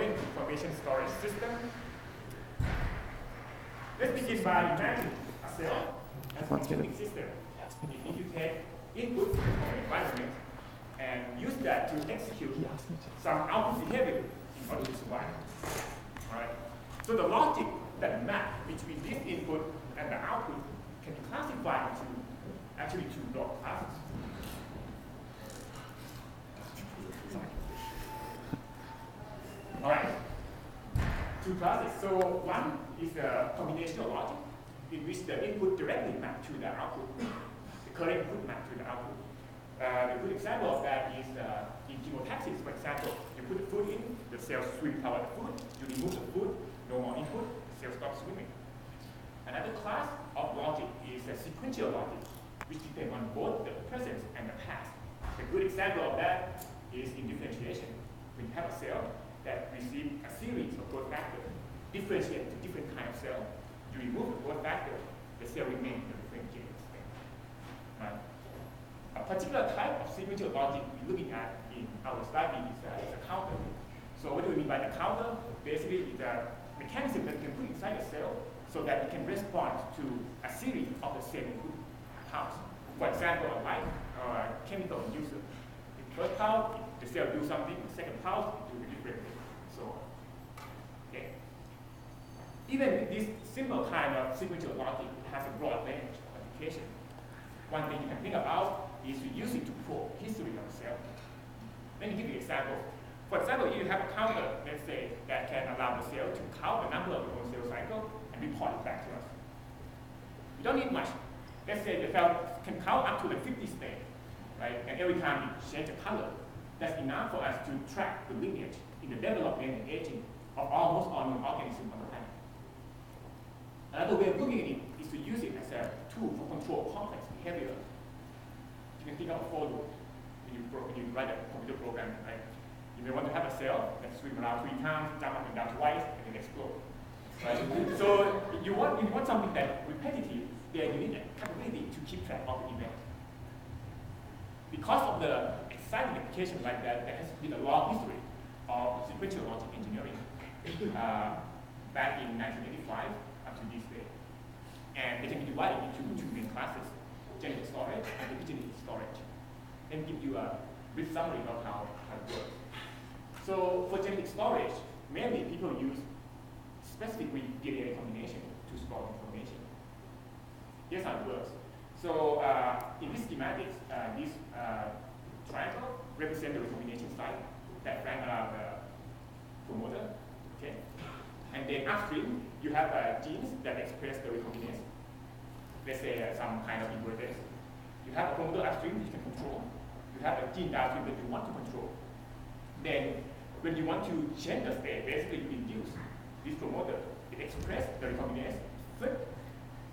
current information storage system. Let's begin by imagining a cell as a functioning system. If you take input from the environment and use that to execute some output behavior in order to survive. All right. So the logic that map between this input and the output can be classified into actually two block classes. All right, two classes. So one is a combinational logic in which the input directly map to the output, the current input map to the output. A good example of that is in chemotaxis, for example. You put the food in, the cell swim toward the food. You remove the food, no more input, the cell stops swimming. Another class of logic is a sequential logic, which depends on both the present and the past. A good example of that is in differentiation. When you have a cell that receives a series of growth factors, differentiate to different kind of cell, you remove the growth factor, the cell remains in the differentiated state. Right? A particular type of sequential logic we're looking at in our study is a counter. So what do we mean by the counter? Basically, it's a mechanism that you can put inside a cell so that it can respond to a series of the same input pulse. For example, a light or a chemical inducer. In the first pulse, the cell do something. In the second pulse, it do a different thing, so on. Okay. Even with this simple kind of sequential logic, it has a broad range of application. One thing you can think about is to use it to probe history of a cell. Let me give you an example. For example, you have a counter, let's say, that can allow the cell to count the number of the whole cell cycle and report it back to us. You don't need much. Let's say the cell can count up to the 50 state, right? And every time you change the color, that's enough for us to track the lineage in the development and aging of almost all known organisms on the planet. Another way of looking at it is to use it as a tool for control complex behavior. You can think of a for loop when you write a computer program, right? You may want to have a cell that swim around 3 times, jump up and down twice, and then explode. Right? So you want something that's repetitive, then you need a capability to keep track of the event. Because of the exciting application like that, there has been a long history of sequential logic engineering back in 1985 up to this day. And they can be divided into two main classes, genetic storage and epigenetic storage. Let me give you a brief summary of how it works. So for genetic storage, mainly people use specifically DNA combination to store information. Here's how it works. So in this schematic, this triangle represents the recombination site that ran around the promoter. Okay? And then upstream, you have genes that express the recombinase. Let's say some kind of invertase. You have a promoter upstream you can control. You have a gene downstream that you want to control. Then when you want to change the state, basically you induce this promoter. It expresses the recombinase, flip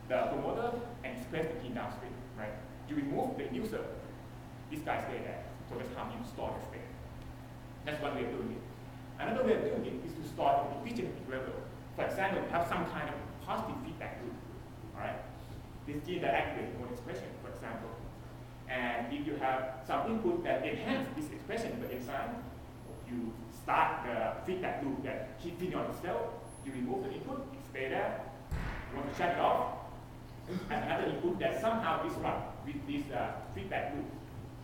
the promoter, and express the gene downstream, right? You remove the inducer, this guy stays there. So that's how you store the state. That's one way of doing it. Another way of doing it is to store at the epigenetic level. For example, you have some kind of positive feedback loop, all right? This gene that activates one expression, for example. And if you have some input that enhances this expression of the enzyme, you start the feedback loop that keeps feeding on itself. You remove the input, it stays there. You want to shut it off, and another input that somehow disrupts with this feedback loop.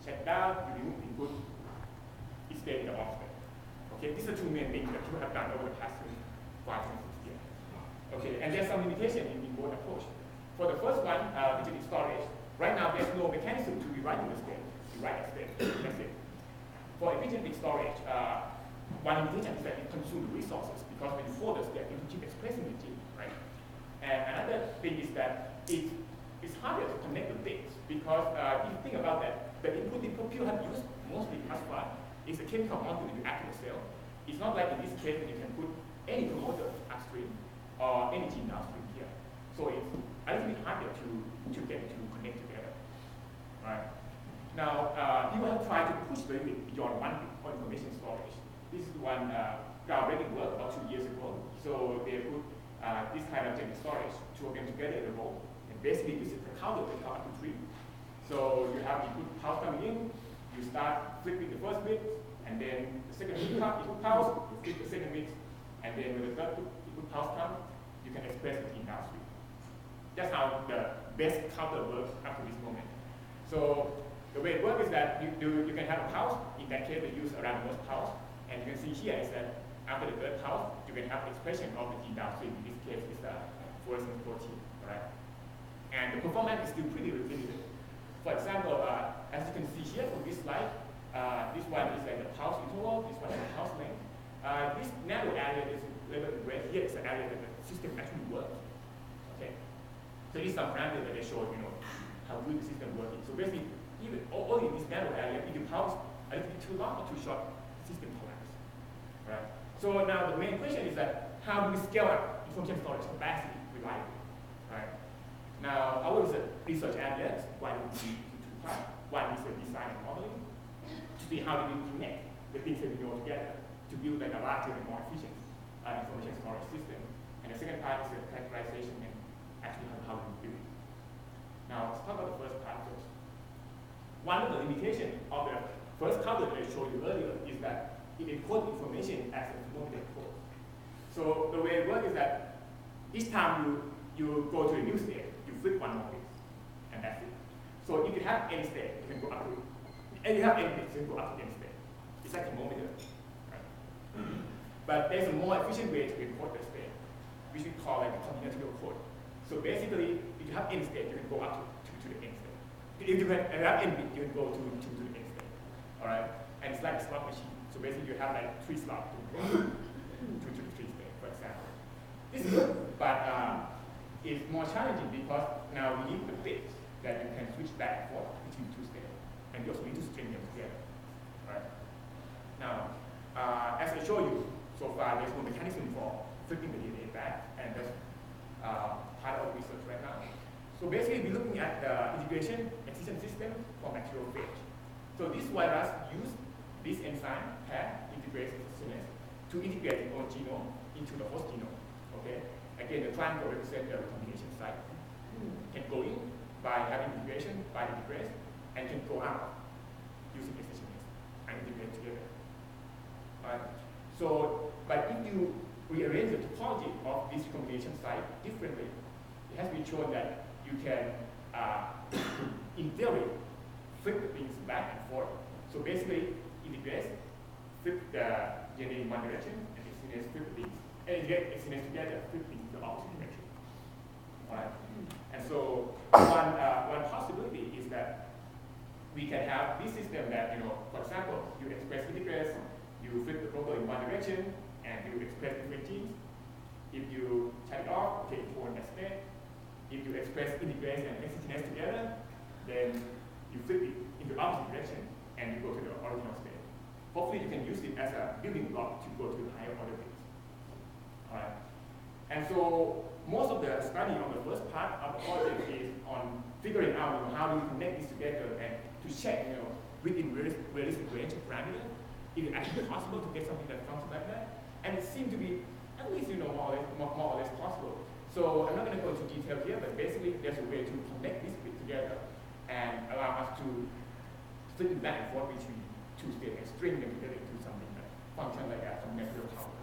Shut it down, you remove the input, it stays in the off state. Okay, these are two main things that you have done over the past 5 and 6 years. Okay, and there's some limitation in both approach. For the first one, epigenetic storage, right now there's no mechanism to rewrite the state. You write a state, that's it. For epigenetic storage, one limitation is that it consumes resources because when you forward the state, you keep expressing the gene, right? And another thing is that it's harder to connect the bits because if you think about that, the input you have used mostly thus far is a chemical molecule that you add to the cell. It's not like in this case that you can put any promoter upstream or any gene downstream here. So it's a little bit harder to get to connect together. Right? Now, people have tried to push the limit beyond 1 bit for information storage. This is one groundbreaking work about 2 years ago. So they put this kind of genetic storage, two of them together in a row. And basically, this is the counter that count up to 3. So you have input pulse coming in, you start flipping the first bit, and then the second input pulse, you flip the second bit, and then when the third input pulse comes, you can express it in downstream. That's how the best counter works up to this moment. So the way it works is that you can have a pulse. In that case, we use a randomness pulse, and you can see here is that after the third pulse, you can have expression of the gene downstream. In this case, it's the fluorescent protein, right? And the performance is still pretty limited. For example, as you can see here from this slide, this one is like the pulse interval, this one is the pulse length. This narrow area is labeled in red. Here is the area that the system actually works. Okay, so these are some parameters that they show, how good the system working. So basically, even only in this narrow area, if you pulse a little bit too long or too short, the system collapses. Right. So now the main question is that how do we scale up information storage capacity reliably? Right. Now our research areas, one is two parts. One is the design and modeling, to see how do we connect the things that we know together to build like a larger and more efficient information storage system. And the second part is the characterization and actually how we build it. Now let's talk about the first part first. One of the limitations of the first cover that I showed you earlier is that it encodes information as a multiple code. So the way it works is that each time you go to a new state, you flip one more bit, and that's it. So if you have any state, you can go up to it. And you have any bit, you can go up to any state. It's like a thermometer. Right? But there's a more efficient way to encode the state, which we call like a combinatorial code. So basically, if you have any state, you can go up to the end state. If you have any bit, you can go to the end state. All right? And it's like a slot machine. So basically, you have like 3 slots to go to the 3 state, for example. This is good, but it's more challenging because now we need the bits that you can switch back and forth between 2 states. And you also need to string them together. Right? Now, as I showed you so far, there's no mechanism for flipping the DNA back, and that's part of research right now. So basically, we're looking at the integration excision system for bacterial phage. So this virus uses this enzyme, PAD, integrase synase, to integrate its own genome into the host genome. Okay? Again, the triangle represents the recombination site. Can go in by having integration by integrase, and can go out using excisionase and integrate together. Right? So, but if you rearrange the topology of this recombination site differently, it has been shown that you can, in theory, flip the things back and forth. So basically, integrase, flip the DNA in one direction, and excisionase flip the things, and integrate excisionase together, flip things in the opposite direction. Right? And so one possibility is that we can have this system that, for example, you express integrase, you flip the protein in one direction, and you express different genes. If you shut it off, okay, you go in that state. If you express integrase and excisionase together, then you flip it in the opposite direction, and you go to the original state. Hopefully, you can use it as a building block to go to the higher order bits. All right. And so most of the study on the first part of the project is on figuring out how do we connect these together and to check within realistic range of parameters if it's actually possible to get something that functions like that. And it seemed to be at least more or less possible. So I'm not going to go into detail here, but basically there's a way to connect these bits together and allow us to flip back and forth between 2 states and string them together into something that functions like a combinatorial power.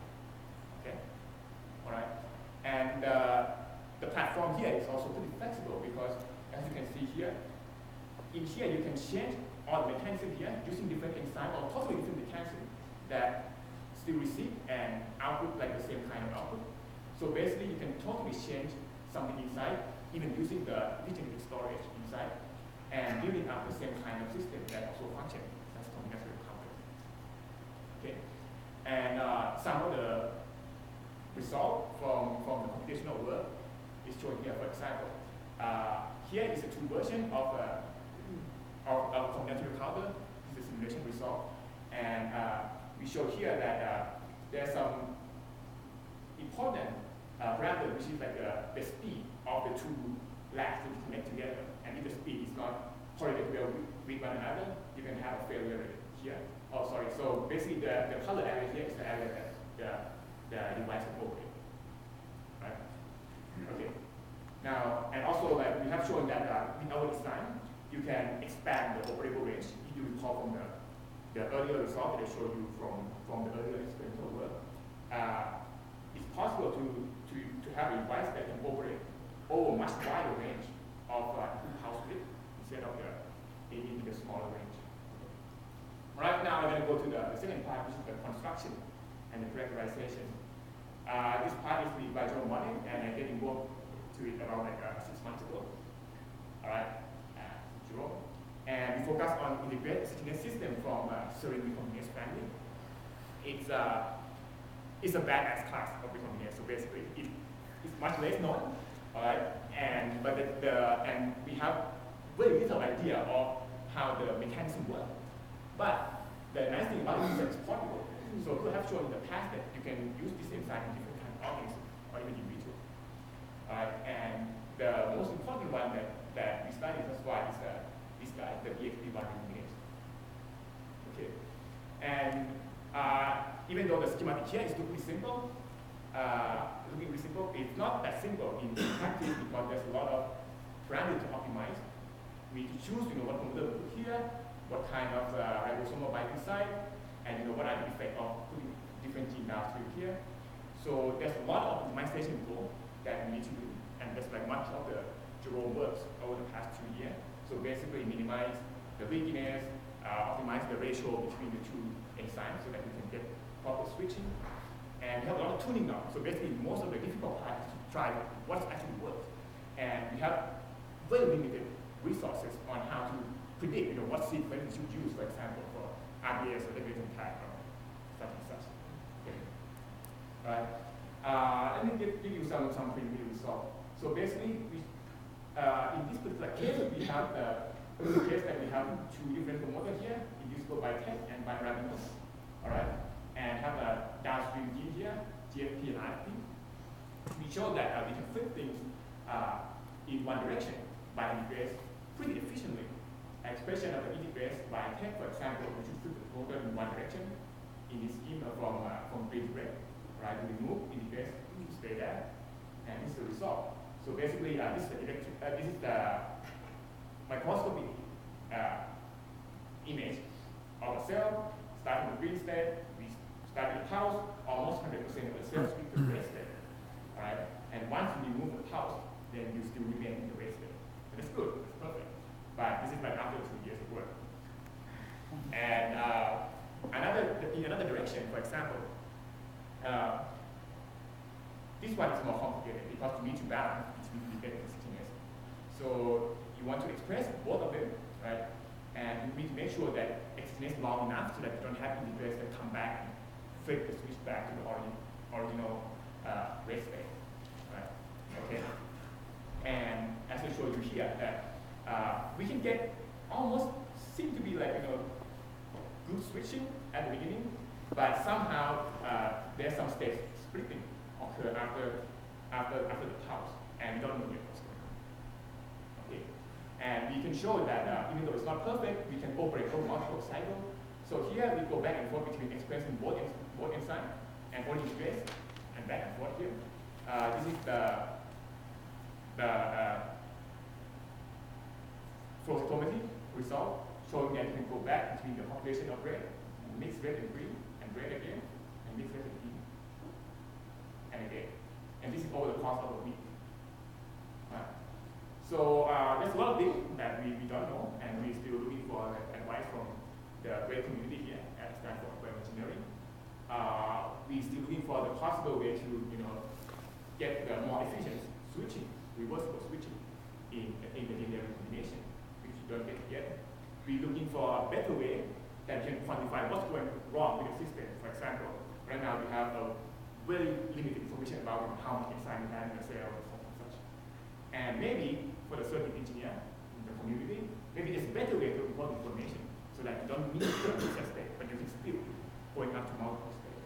Okay? All right. And the platform here is also pretty flexible because, as you can see here, in here you can change all the mechanism here using different enzymes or totally different mechanisms that still receive and output like the same kind of output. So basically, you can totally change something inside, even using the epigenetic storage inside, and building up the same kind of system that also functions as combinatorial complex. Okay, and some of the result from the computational work is shown here. For example, here is a 2 version of combinatorial counter. This is a simulation result, and we show here that there's some important parameter, which is like the speed of the 2 labs to connect together. And if the speed is not correlated well with one another, you can have a failure rate here. Oh, sorry. So basically, the color area here is the area that the device is operating. Right? Okay. Now, and also, like we have shown that with our design, you can expand the operable range. If you recall from the the earlier result that I showed you from the earlier experimental work, it's possible to have a device that can operate over a much wider range of house width instead of in the smaller range. Right now, I'm going to go to the second part, which is the construction and the characterization. This part is the visual modeling, and I get involved to it around 6 months ago. All right, Jerome. And we focus on integrated stickiness system from serine recombinase family. It's a badass class of recombinase. So basically, it's much less known. All right, and we have very little idea of how the mechanism works. But the nice thing about it is that it's portable. So we have shown in the past that you can use this enzyme in different kinds of organisms or even individuals. And the most important one that we studied thus far is this guy, the EXP1 recombinase. Okay. And even though the schematic here is looking simple, it's not that simple in practice because there's a lot of parameters to optimize. We need to choose, what promoter to put here, what kind of ribosomal binding site, and what are the effects of putting different gene downstream here. So there's a lot of optimization goal that we need to do, and that's like much of the Jerome works over the past 2 years. So basically minimize the leakiness, optimize the ratio between the two enzymes so that we can get proper switching. And we have a lot of tuning now. So basically most of the difficult part is to try what actually works. And we have very limited resources on how to predict what sequence we should use, for example, for RBS or regulation type or such and such. Okay. All right. Let me give you some preliminary results. So basically, in this particular case, we have the case that we have two different promoters here, inducible by TEC and by radicals. All right. And have a downstream gene here, GFP and IFP. We show that we can flip things in one direction by integrase pretty efficiently. Expression of the integrase by TEC, for example, we should flip the promoter in one direction in this schema from green to red. Right, we remove integrase to stay there, and this is the result. So basically, this is the microscopic image of a cell starting with green state. We start with the pulse, almost 100% of the cells reach the red state. All right, and once you remove the pulse, then you still remain in the red state. And that's good, that's perfect. But this is like after 2 years of work. And in another direction, for example, this one is more complicated because you need to balance between integrated and stickiness. So you want to express both of them, right? And you need to make sure that stickiness is long enough so that you don't have integrase that come back and flip the switch back to the original red state, right? Okay. And as I showed you here, that we can get almost seem to be like good switching at the beginning, but somehow there's some state splitting occur after the pulse, and we don't know yet what's going on. Okay, and we can show that even though it's not perfect, we can operate over multiple cycles. So here we go back and forth between expressing both enzymes and only integrase, and back and forth here. This is the flow cytometry result, showing that you can go back between the population of red, mix red and green, and red again, and mix red and green, and again. And this is over the course of a week. So there's a lot of things that we don't know, and we're still looking for advice from the great community here at Stanford Bioengineering. We're still looking for the possible way to get the more efficient switching, reversible switching in the linear recombination, which you don't get yet. We're looking for a better way that can quantify what's going wrong with the system. For example, right now we have a very limited information about how much enzyme we have in the cell and such. And maybe for the circuit engineer in the community, maybe there's a better way to report information so that you don't need to access state, but you can still going up to multiple states.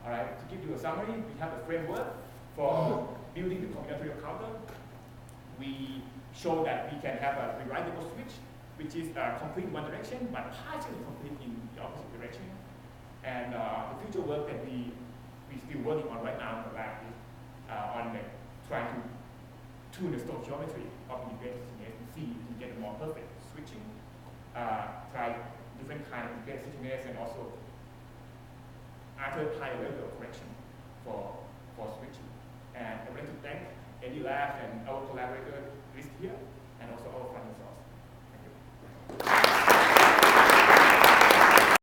All right, to give you a summary, we have a framework for building the combinatorial counter. We show that we can have a rewritable switch, which is complete in one direction, but partially complete in the opposite direction. And the future work that we're still working on right now in the lab is on trying to tune the stoichiometry of integrated stimulation and see if we can get a more perfect switching. Try different kind of impedance stickiness and also other high level correction for switching. And I would like to thank Eddie Lab and our collaborator